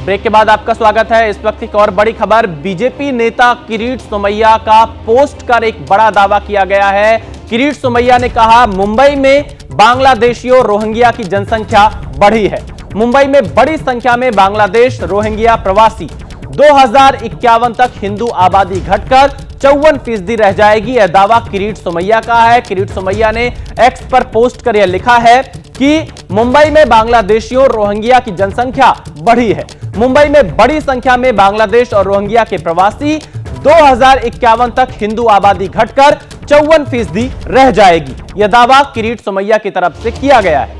Break के बाद आपका स्वागत है। इस वक्त एक और बड़ी खबर, बीजेपी नेता किरीट सोमैया का पोस्ट कर एक बड़ा दावा किया गया है। किरीट सोमैया ने कहा मुंबई में बांग्लादेशियों रोहिंग्या की जनसंख्या बढ़ी है। मुंबई में बड़ी संख्या में बांग्लादेश रोहिंग्या प्रवासी, 2051 तक हिंदू आबादी घटकर 54% रह जाएगी। यह दावा किरीट सोमैया का है। किरीट सोमैया ने एक्स पर पोस्ट कर यह लिखा है कि मुंबई में बांग्लादेशियों रोहिंग्या की जनसंख्या बढ़ी है। मुंबई में बड़ी संख्या में बांग्लादेश और रोहिंग्या के प्रवासी, 2051 तक हिंदू आबादी घटकर 54% रह जाएगी। यह दावा किरीट सोमैया की तरफ से किया गया है।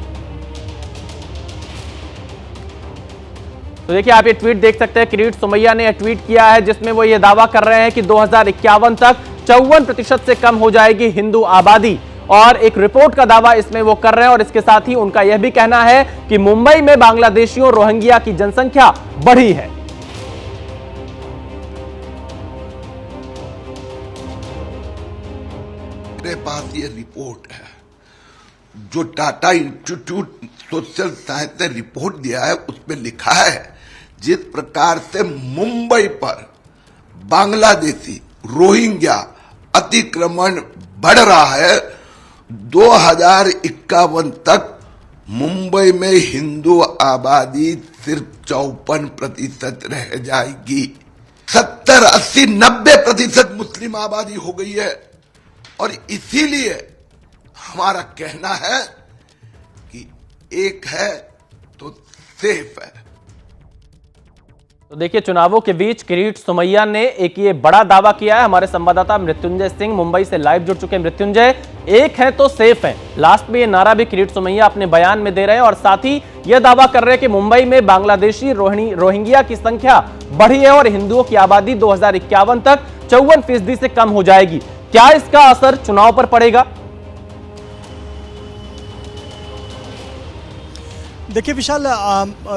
तो देखिए, आप ये ट्वीट देख सकते हैं। किरीट सोमैया ने यह ट्वीट किया है जिसमें वो ये दावा कर रहे हैं कि 2051 तक 54% से कम हो जाएगी हिंदू आबादी, और एक रिपोर्ट का दावा इसमें वो कर रहे हैं। और इसके साथ ही उनका यह भी कहना है कि मुंबई में बांग्लादेशियों रोहिंग्या की जनसंख्या बढ़ी है। मेरे पास ये रिपोर्ट है जो टाटा इंस्टीट्यूट सोशल साइंस ने रिपोर्ट दिया है। उसमें लिखा है जिस प्रकार से मुंबई पर बांग्लादेशी रोहिंग्या अतिक्रमण बढ़ रहा है, 2051 तक मुंबई में हिंदू आबादी सिर्फ 54% रह जाएगी। 70, 80, 90% मुस्लिम आबादी हो गई है। और इसीलिए हमारा कहना है कि एक है तो सेफ है। तो देखिए, चुनावों के बीच किरीट सोमैया ने एक ये बड़ा दावा किया है। हमारे संवाददाता मृत्युंजय सिंह मुंबई से लाइव जुड़ चुके हैं। मृत्युंजय, एक है तो सेफ है, लास्ट में ये नारा भी किरीट सोमैया अपने बयान में दे रहे हैं और साथ ही यह दावा कर रहे हैं कि मुंबई में बांग्लादेशी रोहिंग्या की संख्या बढ़ी है और हिंदुओं की आबादी 2051 तक 54% से कम हो जाएगी। क्या इसका असर चुनाव पर पड़ेगा? देखिए विशाल,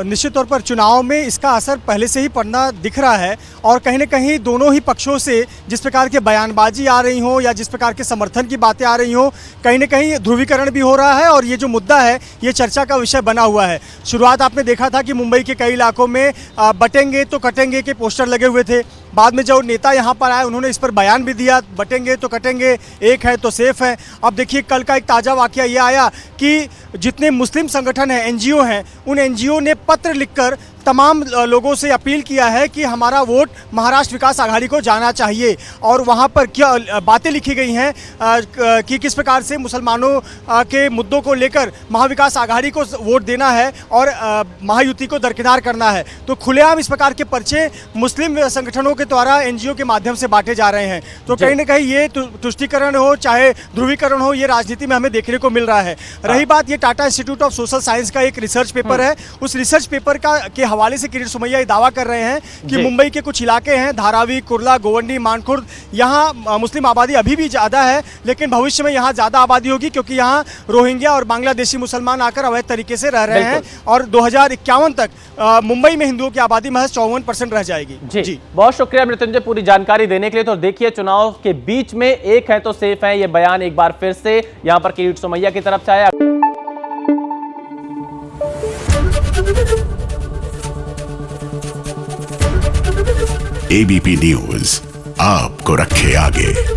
निश्चित तौर पर चुनाव में इसका असर पहले से ही पड़ना दिख रहा है और कहीं ना कहीं दोनों ही पक्षों से जिस प्रकार के बयानबाजी आ रही हो या जिस प्रकार के समर्थन की बातें आ रही हो, कहीं ना कहीं ध्रुवीकरण भी हो रहा है और ये जो मुद्दा है ये चर्चा का विषय बना हुआ है। शुरुआत आपने देखा था कि मुंबई के कई इलाकों में बटेंगे तो कटेंगे के पोस्टर लगे हुए थे। बाद में जो नेता यहाँ पर आए उन्होंने इस पर बयान भी दिया, बटेंगे तो कटेंगे, एक है तो सेफ है। अब देखिए, कल का एक ताज़ा वाकया ये आया कि जितने मुस्लिम संगठन हैं, एनजीओ हैं, उन एनजीओ ने पत्र लिखकर तमाम लोगों से अपील किया है कि हमारा वोट महाराष्ट्र विकास आघाड़ी को जाना चाहिए। और वहाँ पर क्या बातें लिखी गई हैं कि किस प्रकार से मुसलमानों के मुद्दों को लेकर महाविकास आघाड़ी को वोट देना है और महायुति को दरकिनार करना है। तो खुलेआम इस प्रकार के पर्चे मुस्लिम संगठनों के द्वारा एनजीओ के माध्यम से बांटे जा रहे हैं। तो कहीं ना कहीं ये तुष्टीकरण हो चाहे ध्रुवीकरण हो, ये राजनीति में हमें देखने को मिल रहा है। रही बात, ये Tata institute of social science का एक रिसर्च पेपर है। उस रिसर्च पेपर के हवाले से किरीट सोमैया ये दावा कर रहे हैं कि मुंबई के कुछ इलाके हैं, धारावी, कुर्ला, गोवंडी, मानखुर्द, यहाँ मुस्लिम आबादी अभी भी ज़्यादा है, लेकिन भविष्य में यहाँ ज़्यादा आबादी होगी क्योंकि यहाँ रोहिंग्या और बांग्लादेशी मुसलमान आकर अवैध तरीके से रह रहे हैं और 2051 तक मुंबई में हिंदुओं की आबादी महज 54% रह जाएगी। जी, बहुत शुक्रिया मृत्युंजय पूरी जानकारी देने के लिए। तो देखिए, चुनाव के बीच में एक है तो सेफ है, ये बयान एक बार फिर से यहाँ पर किरीट सोमैया की तरफ से आया। एबीपी न्यूज आपको रखे आगे।